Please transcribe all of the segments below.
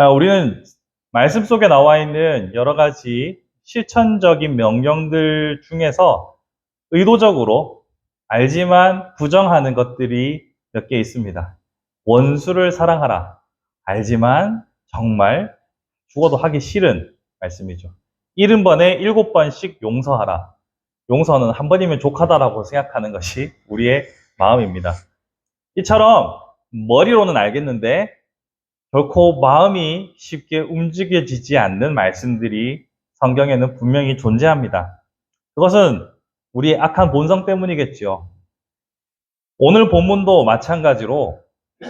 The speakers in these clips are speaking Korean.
우리는 말씀 속에 나와 있는 여러 가지 실천적인 명령들 중에서 의도적으로 알지만 부정하는 것들이 몇 개 있습니다. 원수를 사랑하라. 알지만 정말 죽어도 하기 싫은 말씀이죠. 70번에 7번씩 용서하라. 용서는 한 번이면 족하다라고 생각하는 것이 우리의 마음입니다. 이처럼 머리로는 알겠는데 결코 마음이 쉽게 움직여지지 않는 말씀들이 성경에는 분명히 존재합니다. 그것은 우리의 악한 본성 때문이겠죠. 오늘 본문도 마찬가지로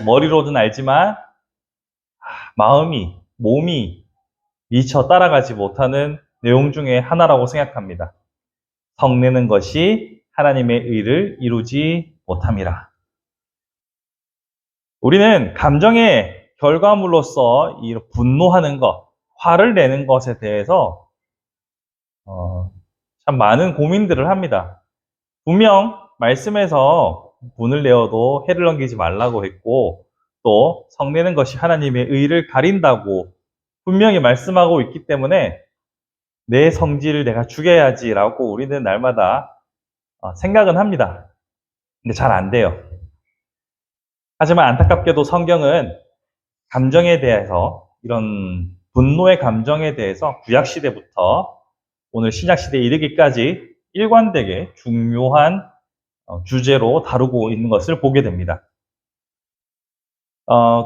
머리로는 알지만 마음이, 몸이 미처 따라가지 못하는 내용 중에 하나라고 생각합니다. 성내는 것이 하나님의 의를 이루지 못함이라. 우리는 감정의 결과물로서 이 분노하는 것, 화를 내는 것에 대해서 참 많은 고민들을 합니다. 분명 말씀에서 분을 내어도 해를 넘기지 말라고 했고 또 성내는 것이 하나님의 의를 가린다고 분명히 말씀하고 있기 때문에 내 성질을 내가 죽여야지라고 우리는 날마다 생각은 합니다. 근데 잘 안 돼요. 하지만 안타깝게도 성경은 감정에 대해서 이런 분노의 감정에 대해서 구약시대부터 오늘 신약시대에 이르기까지 일관되게 중요한 주제로 다루고 있는 것을 보게 됩니다.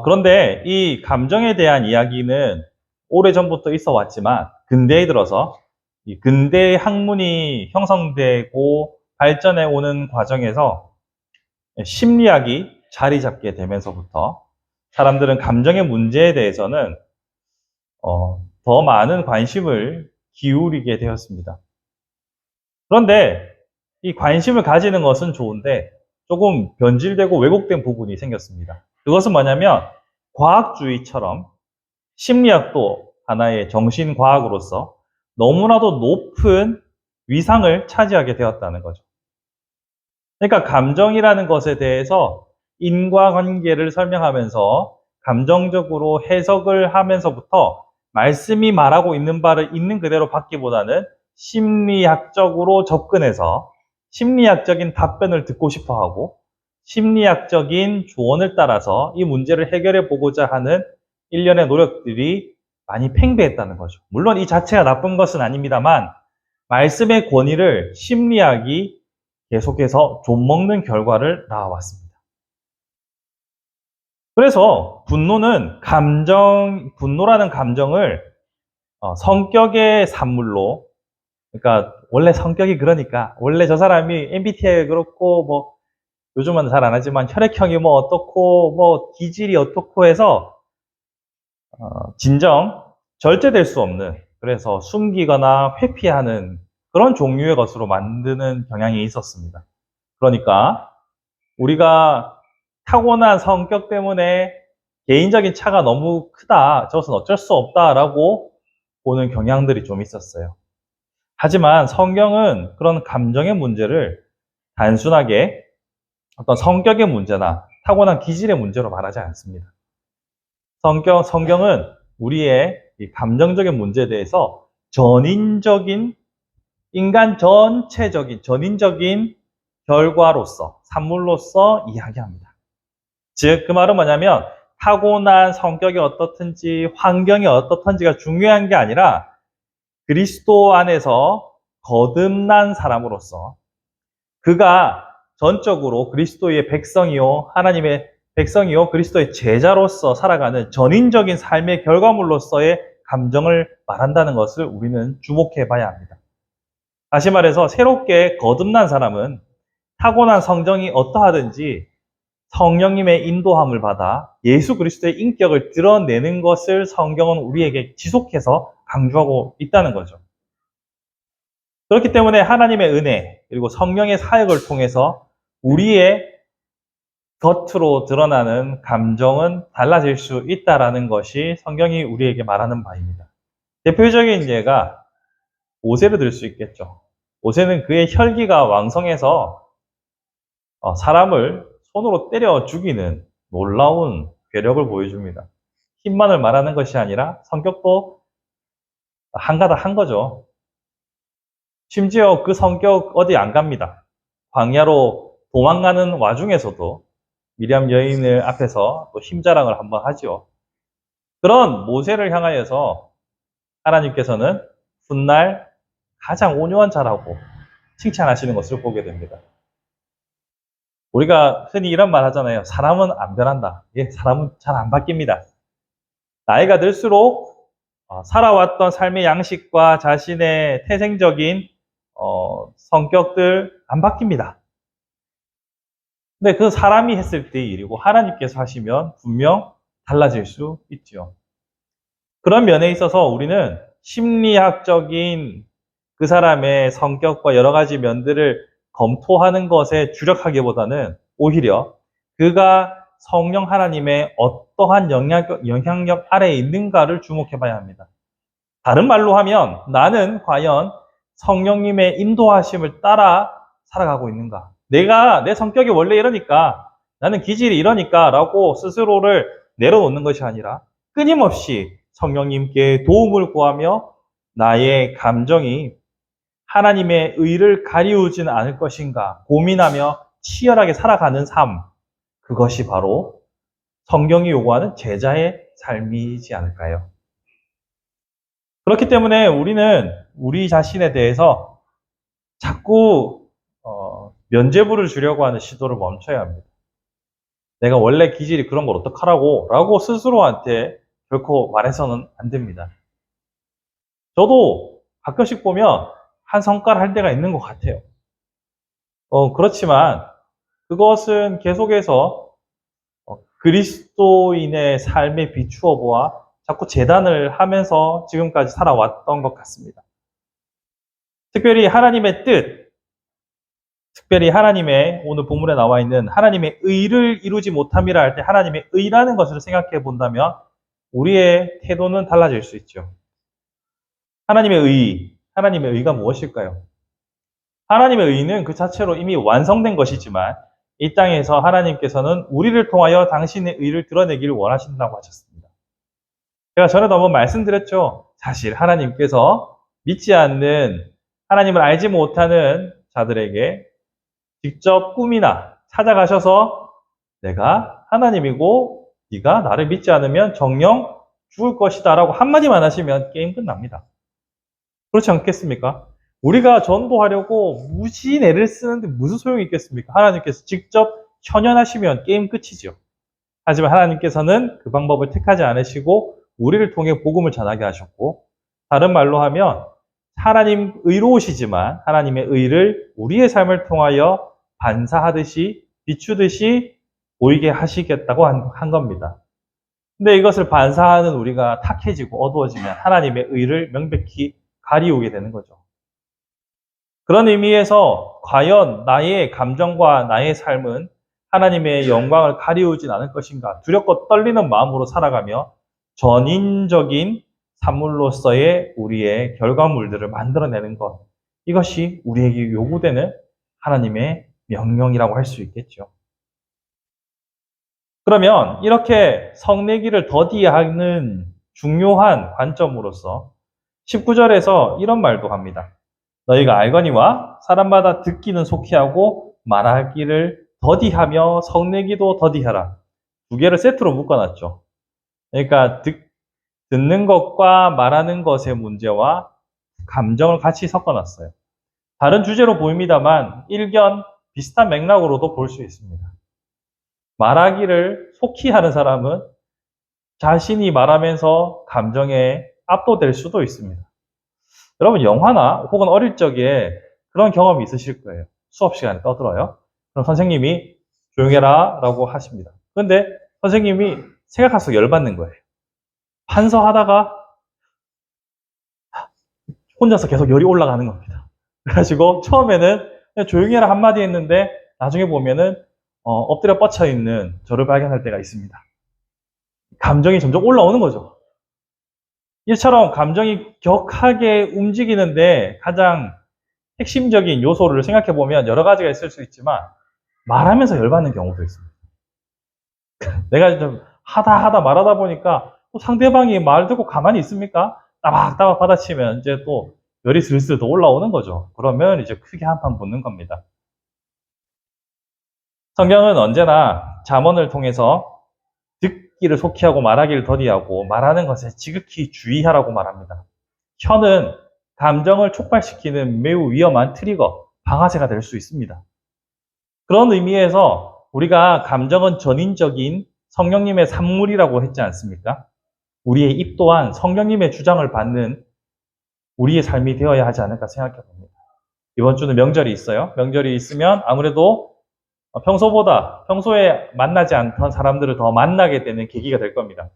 그런데 이 감정에 대한 이야기는 오래전부터 있어 왔지만 근대에 들어서 이 근대 학문이 형성되고 발전해 오는 과정에서 심리학이 자리 잡게 되면서부터 사람들은 감정의 문제에 대해서는 더 많은 관심을 기울이게 되었습니다. 그런데 이 관심을 가지는 것은 좋은데 조금 변질되고 왜곡된 부분이 생겼습니다. 그것은 뭐냐면 과학주의처럼 심리학도 하나의 정신과학으로서 너무나도 높은 위상을 차지하게 되었다는 거죠. 그러니까 감정이라는 것에 대해서 인과관계를 설명하면서 감정적으로 해석을 하면서부터 말씀이 말하고 있는 바를 있는 그대로 받기보다는 심리학적으로 접근해서 심리학적인 답변을 듣고 싶어 하고 심리학적인 조언을 따라서 이 문제를 해결해 보고자 하는 일련의 노력들이 많이 팽배했다는 거죠. 물론 이 자체가 나쁜 것은 아닙니다만 말씀의 권위를 심리학이 계속해서 좀먹는 결과를 낳아왔습니다. 그래서 분노라는 감정을 성격의 산물로, 그러니까 원래 성격이 그러니까, 원래 저 사람이 MBTI가 그렇고, 뭐, 요즘은 잘 안 하지만 혈액형이 뭐 어떻고, 뭐, 기질이 어떻고 해서, 진정 절제될 수 없는, 그래서 숨기거나 회피하는 그런 종류의 것으로 만드는 경향이 있었습니다. 그러니까, 우리가 타고난 성격 때문에 개인적인 차가 너무 크다, 저것은 어쩔 수 없다라고 보는 경향들이 좀 있었어요. 하지만 성경은 그런 감정의 문제를 단순하게 어떤 성격의 문제나 타고난 기질의 문제로 말하지 않습니다. 성경은 우리의 이 감정적인 문제에 대해서 전인적인, 인간 전체적인, 전인적인 결과로서, 산물로서 이야기합니다. 즉, 그 말은 뭐냐면 타고난 성격이 어떻든지 환경이 어떻든지가 중요한 게 아니라 그리스도 안에서 거듭난 사람으로서 그가 전적으로 그리스도의 백성이요, 하나님의 백성이요, 그리스도의 제자로서 살아가는 전인적인 삶의 결과물로서의 감정을 말한다는 것을 우리는 주목해 봐야 합니다. 다시 말해서 새롭게 거듭난 사람은 타고난 성정이 어떠하든지 성령님의 인도함을 받아 예수 그리스도의 인격을 드러내는 것을 성경은 우리에게 지속해서 강조하고 있다는 거죠. 그렇기 때문에 하나님의 은혜 그리고 성령의 사역을 통해서 우리의 겉으로 드러나는 감정은 달라질 수 있다는 것이 성경이 우리에게 말하는 바입니다. 대표적인 예가 모세를 들 수 있겠죠. 모세는 그의 혈기가 왕성해서 사람을 손으로 때려 죽이는 놀라운 괴력을 보여줍니다. 힘만을 말하는 것이 아니라 성격도 한가다 한 거죠. 심지어 그 성격 어디 안 갑니다. 광야로 도망가는 와중에서도 미리암 여인을 앞에서 또 힘자랑을 한번 하죠. 그런 모세를 향하여서 하나님께서는 훗날 가장 온유한 자라고 칭찬하시는 것을 보게 됩니다. 우리가 흔히 이런 말 하잖아요. 사람은 안 변한다. 예, 사람은 잘 안 바뀝니다. 나이가 들수록 살아왔던 삶의 양식과 자신의 태생적인 성격들 안 바뀝니다. 근데 그 사람이 했을 때의 일이고 하나님께서 하시면 분명 달라질 수 있죠. 그런 면에 있어서 우리는 심리학적인 그 사람의 성격과 여러 가지 면들을 검토하는 것에 주력하기보다는 오히려 그가 성령 하나님의 어떠한 영향력 아래에 있는가를 주목해 봐야 합니다. 다른 말로 하면 나는 과연 성령님의 인도하심을 따라 살아가고 있는가? 내 성격이 원래 이러니까, 나는 기질이 이러니까 라고 스스로를 내려놓는 것이 아니라 끊임없이 성령님께 도움을 구하며 나의 감정이 하나님의 의를 가리우지는 않을 것인가 고민하며 치열하게 살아가는 삶, 그것이 바로 성경이 요구하는 제자의 삶이지 않을까요? 그렇기 때문에 우리는 우리 자신에 대해서 자꾸 면죄부를 주려고 하는 시도를 멈춰야 합니다. 내가 원래 기질이 그런 걸 어떡하라고 라고 스스로한테 결코 말해서는 안 됩니다. 저도 가끔씩 보면 한 성과를 할 때가 있는 것 같아요. 그렇지만 그것은 계속해서 그리스도인의 삶에 비추어 보아 자꾸 재단을 하면서 지금까지 살아왔던 것 같습니다. 특별히 하나님의 뜻, 특별히 하나님의 오늘 본문에 나와 있는 하나님의 의를 이루지 못함이라 할 때 하나님의 의라는 것을 생각해 본다면 우리의 태도는 달라질 수 있죠. 하나님의 의가 무엇일까요? 하나님의 의는 그 자체로 이미 완성된 것이지만 이 땅에서 하나님께서는 우리를 통하여 당신의 의를 드러내기를 원하신다고 하셨습니다. 제가 전에도 한번 말씀드렸죠. 사실 하나님께서 믿지 않는, 하나님을 알지 못하는 자들에게 직접 꿈이나 찾아가셔서 내가 하나님이고 네가 나를 믿지 않으면 정령 죽을 것이다 라고 한마디만 하시면 게임 끝납니다. 그렇지 않겠습니까? 우리가 전도하려고 무지 애를 쓰는데 무슨 소용이 있겠습니까? 하나님께서 직접 현현하시면 게임 끝이죠. 하지만 하나님께서는 그 방법을 택하지 않으시고 우리를 통해 복음을 전하게 하셨고, 다른 말로 하면 하나님 의로우시지만 하나님의 의를 우리의 삶을 통하여 반사하듯이 비추듯이 보이게 하시겠다고 한 겁니다. 근데 이것을 반사하는 우리가 탁해지고 어두워지면 하나님의 의를 명백히 가리우게 되는 거죠. 그런 의미에서 과연 나의 감정과 나의 삶은 하나님의 영광을 가리우진 않을 것인가, 두렵고 떨리는 마음으로 살아가며 전인적인 산물로서의 우리의 결과물들을 만들어내는 것, 이것이 우리에게 요구되는 하나님의 명령이라고 할 수 있겠죠. 그러면 이렇게 성내기를 더디하는 중요한 관점으로서 19절에서 이런 말도 합니다. 너희가 알거니와 사람마다 듣기는 속히 하고 말하기를 더디하며 성내기도 더디하라. 두 개를 세트로 묶어놨죠. 그러니까 듣는 것과 말하는 것의 문제와 감정을 같이 섞어놨어요. 다른 주제로 보입니다만 일견 비슷한 맥락으로도 볼 수 있습니다. 말하기를 속히 하는 사람은 자신이 말하면서 감정에 압도될 수도 있습니다. 여러분 영화나 혹은 어릴 적에 그런 경험이 있으실 거예요. 수업 시간에 떠들어요. 그럼 선생님이 조용해라 라고 하십니다. 그런데 선생님이 생각할수록 열받는 거예요. 판서하다가 혼자서 계속 열이 올라가는 겁니다. 그래가지고 처음에는 그냥 조용해라 한마디 했는데 나중에 보면은 엎드려 뻗쳐 있는 저를 발견할 때가 있습니다. 감정이 점점 올라오는 거죠. 이처럼 감정이 격하게 움직이는데 가장 핵심적인 요소를 생각해 보면 여러 가지가 있을 수 있지만 말하면서 열받는 경우도 있습니다. 내가 좀 말하다 보니까 또 상대방이 말 듣고 가만히 있습니까? 따박따박 받아치면 이제 또 열이 슬슬 더 올라오는 거죠. 그러면 이제 크게 한판 붙는 겁니다. 성경은 언제나 잠언을 통해서 듣기를 속히 하고 말하기를 더디하고 말하는 것에 지극히 주의하라고 말합니다. 혀는 감정을 촉발시키는 매우 위험한 트리거, 방아쇠가 될 수 있습니다. 그런 의미에서 우리가 감정은 전인적인 성령님의 산물이라고 했지 않습니까? 우리의 입 또한 성령님의 주장을 받는 우리의 삶이 되어야 하지 않을까 생각해 봅니다. 이번 주는 명절이 있어요. 명절이 있으면 아무래도 평소에 만나지 않던 사람들을 더 만나게 되는 계기가 될 겁니다.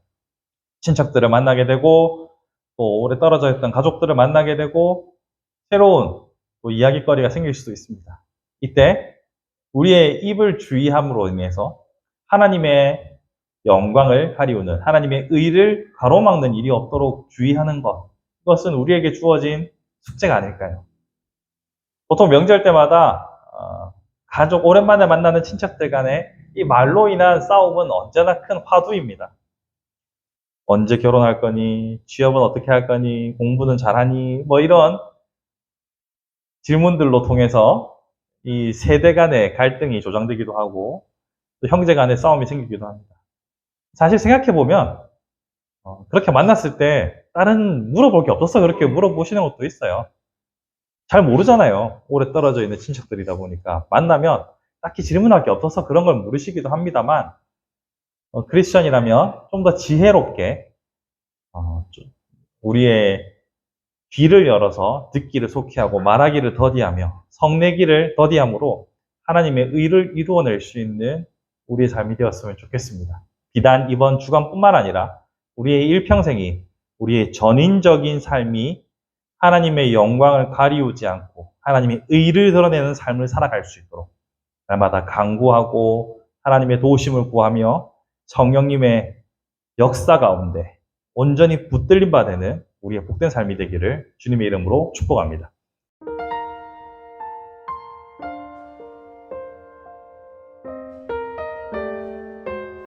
친척들을 만나게 되고 또 오래 떨어져 있던 가족들을 만나게 되고 새로운 또 이야기거리가 생길 수도 있습니다. 이때 우리의 입을 주의함으로 인해서 하나님의 영광을 가리우는 하나님의 의를 가로막는 일이 없도록 주의하는 것, 이것은 우리에게 주어진 숙제가 아닐까요? 보통 명절 때마다 가족 오랜만에 만나는 친척들 간에 이 말로 인한 싸움은 언제나 큰 화두입니다. 언제 결혼할 거니? 취업은 어떻게 할 거니? 공부는 잘하니? 뭐 이런 질문들로 통해서 이 세대 간의 갈등이 조장되기도 하고 또 형제 간의 싸움이 생기기도 합니다. 사실 생각해보면 그렇게 만났을 때 다른 물어볼 게 없어서 그렇게 물어보시는 것도 있어요. 잘 모르잖아요. 오래 떨어져 있는 친척들이다 보니까 만나면 딱히 질문할 게 없어서 그런 걸 물으시기도 합니다만 크리스천이라면 좀 더 지혜롭게 우리의 귀를 열어서 듣기를 속히 하고 말하기를 더디하며 성내기를 더디함으로 하나님의 의를 이루어낼 수 있는 우리의 삶이 되었으면 좋겠습니다. 비단 이번 주간뿐만 아니라 우리의 일평생이 우리의 전인적인 삶이 하나님의 영광을 가리우지 않고 하나님의 의를 드러내는 삶을 살아갈 수 있도록 날마다 간구하고 하나님의 도우심을 구하며 성령님의 역사 가운데 온전히 붙들림 바 되는 우리의 복된 삶이 되기를 주님의 이름으로 축복합니다.